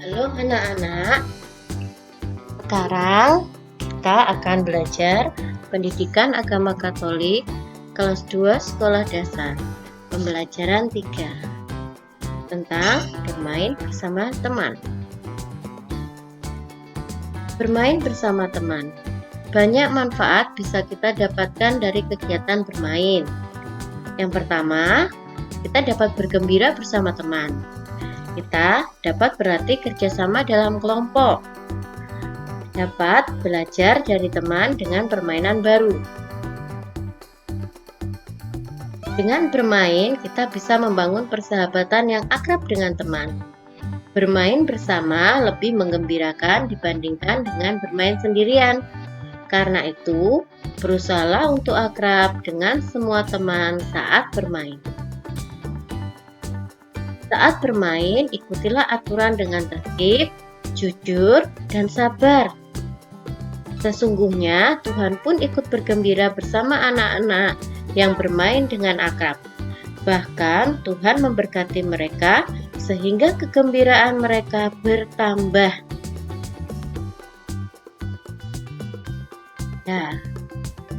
Halo anak-anak, sekarang kita akan belajar Pendidikan Agama Katolik kelas 2 Sekolah Dasar, pembelajaran 3 tentang bermain bersama teman. Bermain bersama teman. Banyak manfaat bisa kita dapatkan dari kegiatan bermain. Yang pertama, kita dapat bergembira bersama teman. Kita dapat berlatih kerjasama dalam kelompok. Dapat belajar dari teman dengan permainan baru. Dengan bermain, kita bisa membangun persahabatan yang akrab dengan teman. Bermain bersama lebih menggembirakan dibandingkan dengan bermain sendirian. Karena itu, berusahalah untuk akrab dengan semua teman saat bermain. Saat bermain, ikutilah aturan dengan tertib, jujur, dan sabar. Sesungguhnya Tuhan pun ikut bergembira bersama anak-anak yang bermain dengan akrab. Bahkan Tuhan memberkati mereka sehingga kegembiraan mereka bertambah. Nah,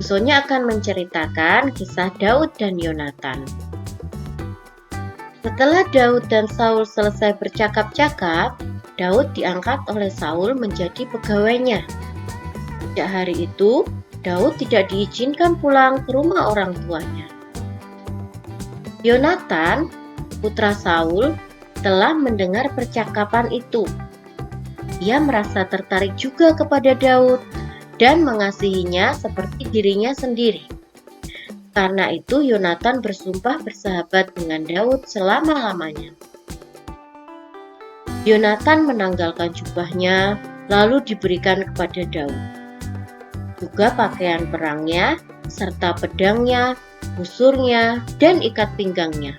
Sonya akan menceritakan kisah Daud dan Yonatan. Setelah Daud dan Saul selesai bercakap-cakap, Daud diangkat oleh Saul menjadi pegawainya. Sejak hari itu, Daud tidak diizinkan pulang ke rumah orang tuanya. Yonatan, putra Saul, telah mendengar percakapan itu. Ia merasa tertarik juga kepada Daud dan mengasihinya seperti dirinya sendiri. Karena itu Yonatan bersumpah bersahabat dengan Daud selama-lamanya. Yonatan menanggalkan jubahnya, lalu diberikan kepada Daud. Juga pakaian perangnya, serta pedangnya, busurnya, dan ikat pinggangnya.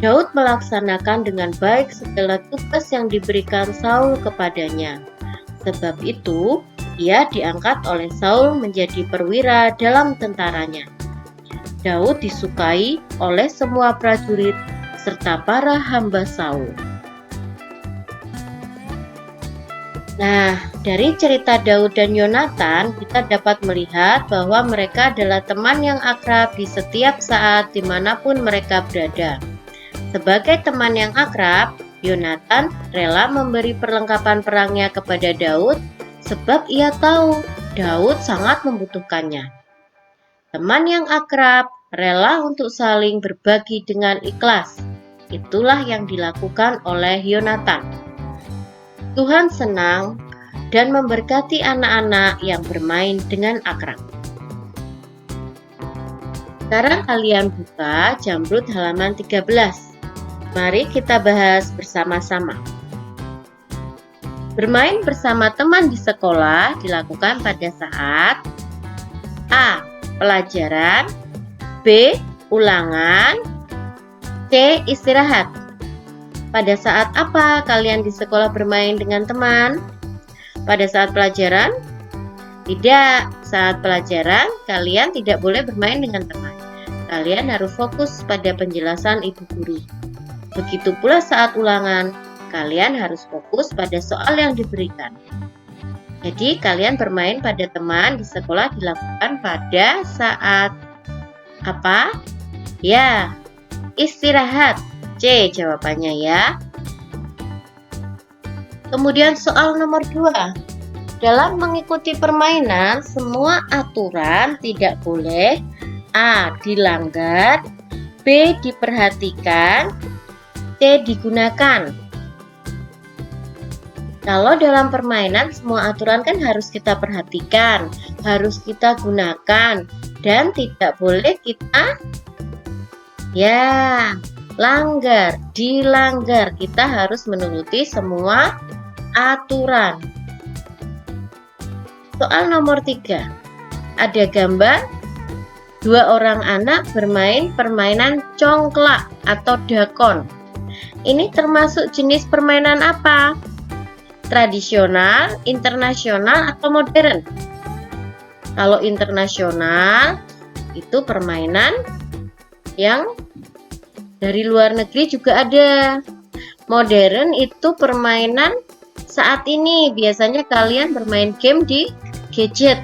Daud melaksanakan dengan baik segala tugas yang diberikan Saul kepadanya. Sebab itu, ia diangkat oleh Saul menjadi perwira dalam tentaranya. Daud disukai oleh semua prajurit serta para hamba Saul. Nah, dari cerita Daud dan Yonatan, kita dapat melihat bahwa mereka adalah teman yang akrab di setiap saat dimanapun mereka berada. Sebagai teman yang akrab, Yonatan rela memberi perlengkapan perangnya kepada Daud sebab ia tahu Daud sangat membutuhkannya. Teman yang akrab rela untuk saling berbagi dengan ikhlas. Itulah yang dilakukan oleh Yonatan. Tuhan senang dan memberkati anak-anak yang bermain dengan akrab. Sekarang kalian buka Jamrud halaman 13. Mari kita bahas bersama-sama. Bermain bersama teman di sekolah dilakukan pada saat A. Pelajaran, B. Ulangan, C. Istirahat. Pada saat apa kalian di sekolah bermain dengan teman? Pada saat pelajaran? Tidak, saat pelajaran kalian tidak boleh bermain dengan teman. Kalian harus fokus pada penjelasan ibu guru. Begitu pula saat ulangan, kalian harus fokus pada soal yang diberikan. Jadi kalian bermain pada teman di sekolah dilakukan pada saat apa? Ya, istirahat. C jawabannya ya. Kemudian soal nomor 2. Dalam mengikuti permainan, semua aturan tidak boleh A. dilanggar, B. diperhatikan, C. digunakan. Kalau dalam permainan semua aturan kan harus kita perhatikan, harus kita gunakan, dan tidak boleh kita langgar, dilanggar. Kita harus menuruti semua aturan. Soal nomor 3. Ada gambar 2 orang anak bermain permainan congklak atau dakon. Ini termasuk jenis permainan apa? Tradisional, internasional, atau modern? Kalau internasional, itu permainan yang dari luar negeri juga ada. Modern itu permainan saat ini. Biasanya kalian bermain game di gadget.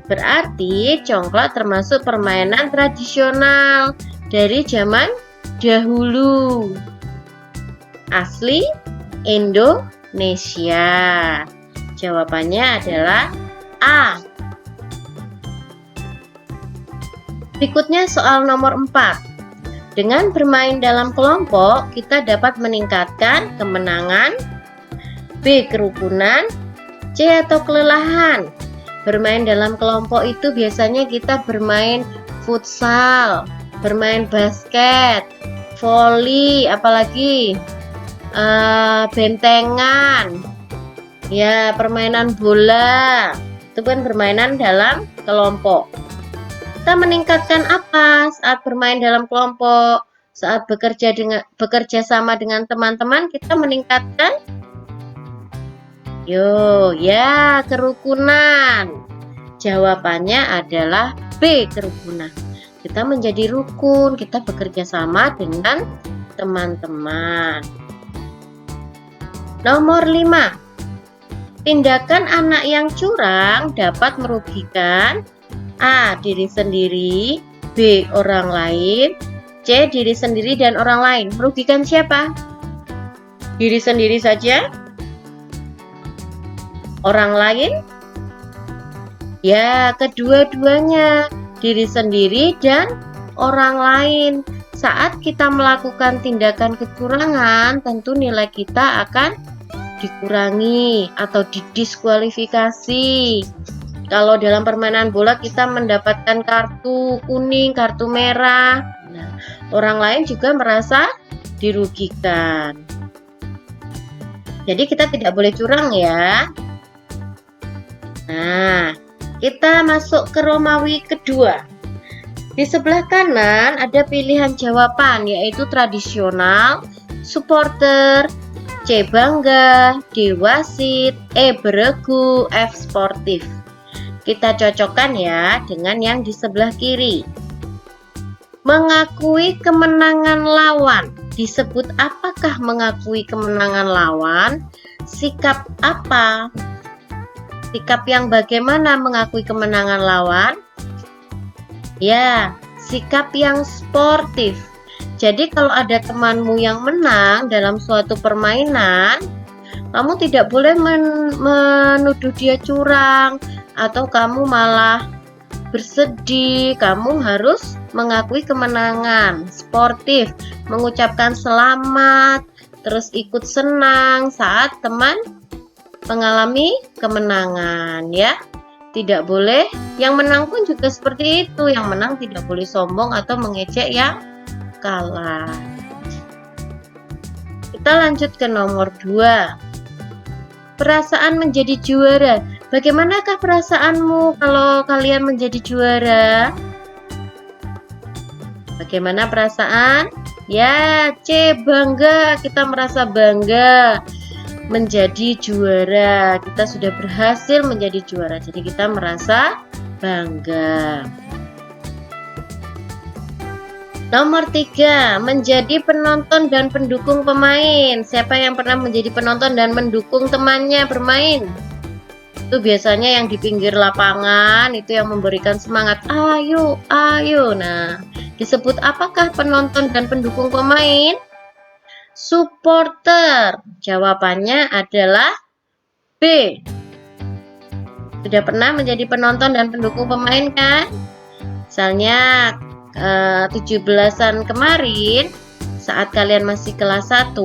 Berarti congklak termasuk permainan tradisional dari zaman dahulu. Asli Indonesia. Jawabannya adalah A. Berikutnya soal nomor 4. Dengan bermain dalam kelompok, kita dapat meningkatkan kemenangan, B. kerukunan, C. atau kelelahan. Bermain dalam kelompok itu biasanya kita bermain futsal, bermain basket, voli, apalagi bentengan, ya permainan bola. Itu kan permainan dalam kelompok. Kita meningkatkan apa saat bermain dalam kelompok? Saat bekerja sama dengan teman-teman, kita meningkatkan kerukunan. Jawabannya adalah B, kerukunan. Kita menjadi rukun, kita bekerja sama dengan teman-teman. Nomor 5. Tindakan anak yang curang dapat merugikan A. diri sendiri, B. orang lain, C. diri sendiri dan orang lain. Merugikan siapa? Diri sendiri saja? Orang lain? Ya, kedua-duanya, diri sendiri dan orang lain. Saat kita melakukan tindakan kecurangan, tentu nilai kita akan dikurangi atau didiskualifikasi. Kalau dalam permainan bola kita mendapatkan kartu kuning, kartu merah. Nah, orang lain juga merasa dirugikan. Jadi kita tidak boleh curang ya. Nah, kita masuk ke Romawi kedua. Di sebelah kanan ada pilihan jawaban, yaitu tradisional, supporter, C. bangga, D. wasit, E. beregu, F. sportif. Kita cocokkan ya dengan yang di sebelah kiri. Mengakui kemenangan lawan. Disebut apakah mengakui kemenangan lawan? Sikap apa? Sikap yang bagaimana mengakui kemenangan lawan? Ya, sikap yang sportif. Jadi kalau ada temanmu yang menang dalam suatu permainan, kamu tidak boleh menuduh dia curang atau kamu malah bersedih. Kamu harus mengakui kemenangan, sportif, mengucapkan selamat, terus ikut senang saat teman mengalami kemenangan ya. Tidak boleh, yang menang pun juga seperti itu. Yang menang tidak boleh sombong atau mengejek yang kalah. Kita lanjut ke nomor 2. Perasaan menjadi juara. Bagaimanakah perasaanmu kalau kalian menjadi juara? Bagaimana perasaan? Ya, C. bangga. Kita merasa bangga menjadi juara. Kita sudah berhasil menjadi juara. Jadi kita merasa bangga. Nomor 3, menjadi penonton dan pendukung pemain. Siapa yang pernah menjadi penonton dan mendukung temannya bermain? Itu biasanya yang di pinggir lapangan, itu yang memberikan semangat. Ayo, ayo. Nah, disebut apakah penonton dan pendukung pemain? Supporter. Jawabannya adalah B. Sudah pernah menjadi penonton dan pendukung pemain kan? Misalnya 17-an kemarin, saat kalian masih kelas 1,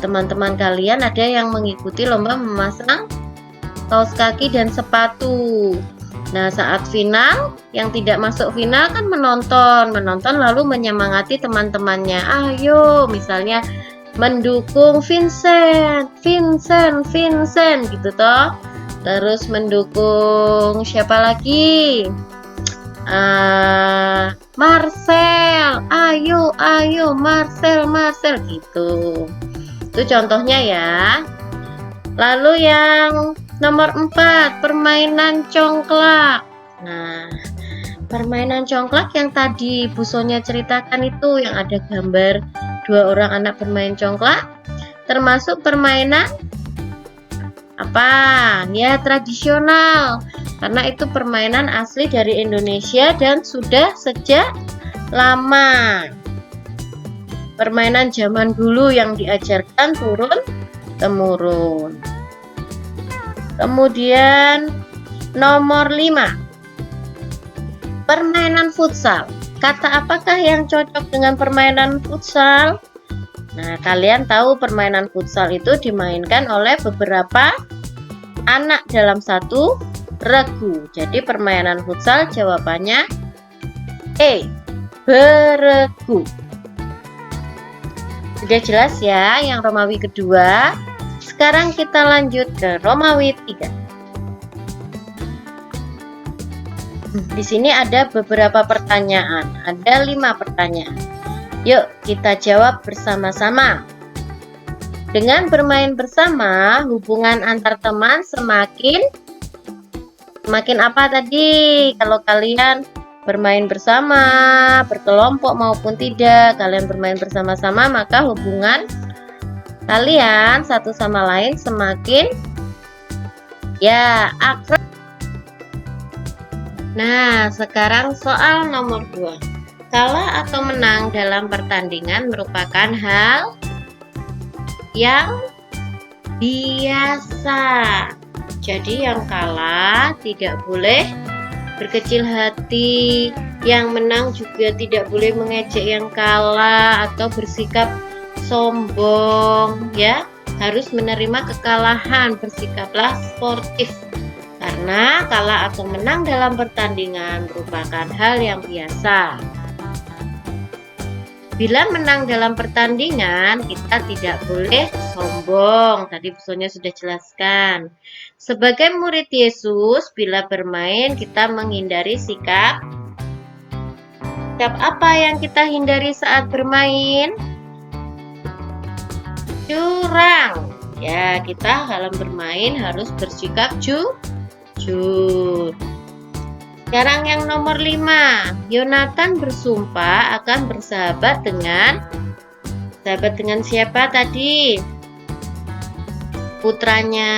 teman-teman kalian ada yang mengikuti lomba memasang kaos kaki dan sepatu. Nah, saat final, yang tidak masuk final kan menonton lalu menyemangati teman-temannya. Ayo, misalnya mendukung Vincent gitu toh. Terus mendukung siapa lagi? Marcel, ayo Marcel gitu. Itu contohnya ya. Lalu yang nomor 4, permainan congklak. Nah, permainan congklak yang tadi Bu Sonia ceritakan itu yang ada gambar dua orang anak bermain congklak, termasuk permainan apa? Ya, tradisional. Karena itu permainan asli dari Indonesia dan sudah sejak lama. Permainan zaman dulu yang diajarkan turun-temurun. Kemudian nomor 5. Permainan futsal. Kata apakah yang cocok dengan permainan futsal? Nah, kalian tahu permainan futsal itu dimainkan oleh beberapa anak dalam satu regu. Jadi permainan futsal jawabannya E, beregu. Sudah jelas ya yang Romawi kedua. Sekarang kita lanjut ke Romawi 3. Di sini ada beberapa pertanyaan. Ada 5 pertanyaan. Yuk kita jawab bersama-sama. Dengan bermain bersama, hubungan antar teman semakin apa tadi? Kalau kalian bermain bersama, berkelompok maupun tidak, kalian bermain bersama-sama, maka hubungan kalian satu sama lain semakin akrab. Nah, sekarang soal nomor 2. Kalah atau menang dalam pertandingan merupakan hal yang biasa. Jadi yang kalah tidak boleh berkecil hati, yang menang juga tidak boleh mengejek yang kalah atau bersikap sombong ya. Harus menerima kekalahan, bersikaplah sportif. Karena kalah atau menang dalam pertandingan merupakan hal yang biasa. Bila menang dalam pertandingan, kita tidak boleh sombong. Tadi bukunya sudah jelaskan. Sebagai murid Yesus, bila bermain, kita menghindari sikap apa yang kita hindari saat bermain? Curang. Ya, kita dalam bermain harus bersikap jujur. Sekarang yang nomor 5. Yonatan bersumpah akan bersahabat dengan siapa tadi? Putranya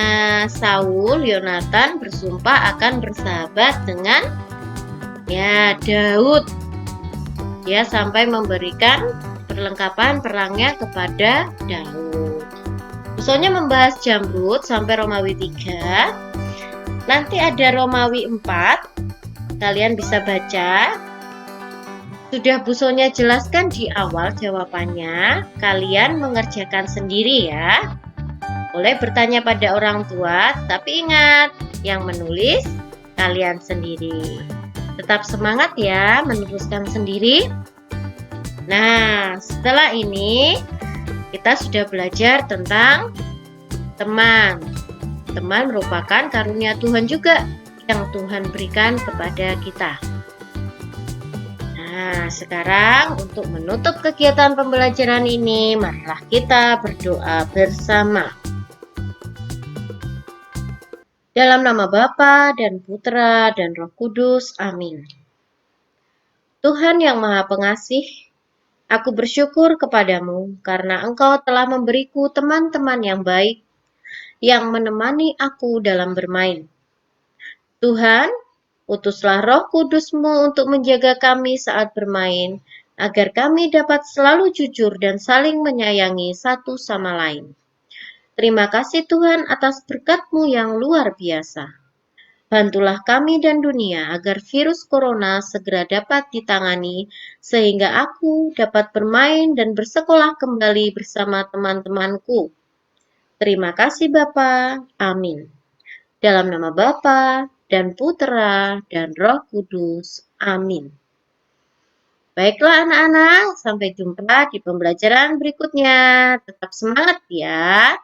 Saul, Yonatan bersumpah akan bersahabat dengan Daud. Dia sampai memberikan perlengkapan perangnya kepada Daud. Busonya membahas Jamrud sampai Romawi 3. Nanti ada Romawi 4. Kalian bisa baca. Sudah busonya jelaskan di awal jawabannya. Kalian mengerjakan sendiri ya. Boleh bertanya pada orang tua, tapi ingat, yang menulis kalian sendiri. Tetap semangat ya, meneruskan sendiri. Nah, setelah ini kita sudah belajar tentang teman. Teman merupakan karunia Tuhan juga yang Tuhan berikan kepada kita. Nah, sekarang untuk menutup kegiatan pembelajaran ini, marilah kita berdoa bersama. Dalam nama Bapa dan Putra dan Roh Kudus, amin. Tuhan yang Maha Pengasih, aku bersyukur kepadamu karena Engkau telah memberiku teman-teman yang baik yang menemani aku dalam bermain. Tuhan, utuslah Roh Kudus-Mu untuk menjaga kami saat bermain, agar kami dapat selalu jujur dan saling menyayangi satu sama lain. Terima kasih Tuhan atas berkat-Mu yang luar biasa. Bantulah kami dan dunia agar virus corona segera dapat ditangani, sehingga aku dapat bermain dan bersekolah kembali bersama teman-temanku. Terima kasih Bapa. Amin. Dalam nama Bapa dan Putra dan Roh Kudus. Amin. Baiklah anak-anak, sampai jumpa di pembelajaran berikutnya. Tetap semangat ya.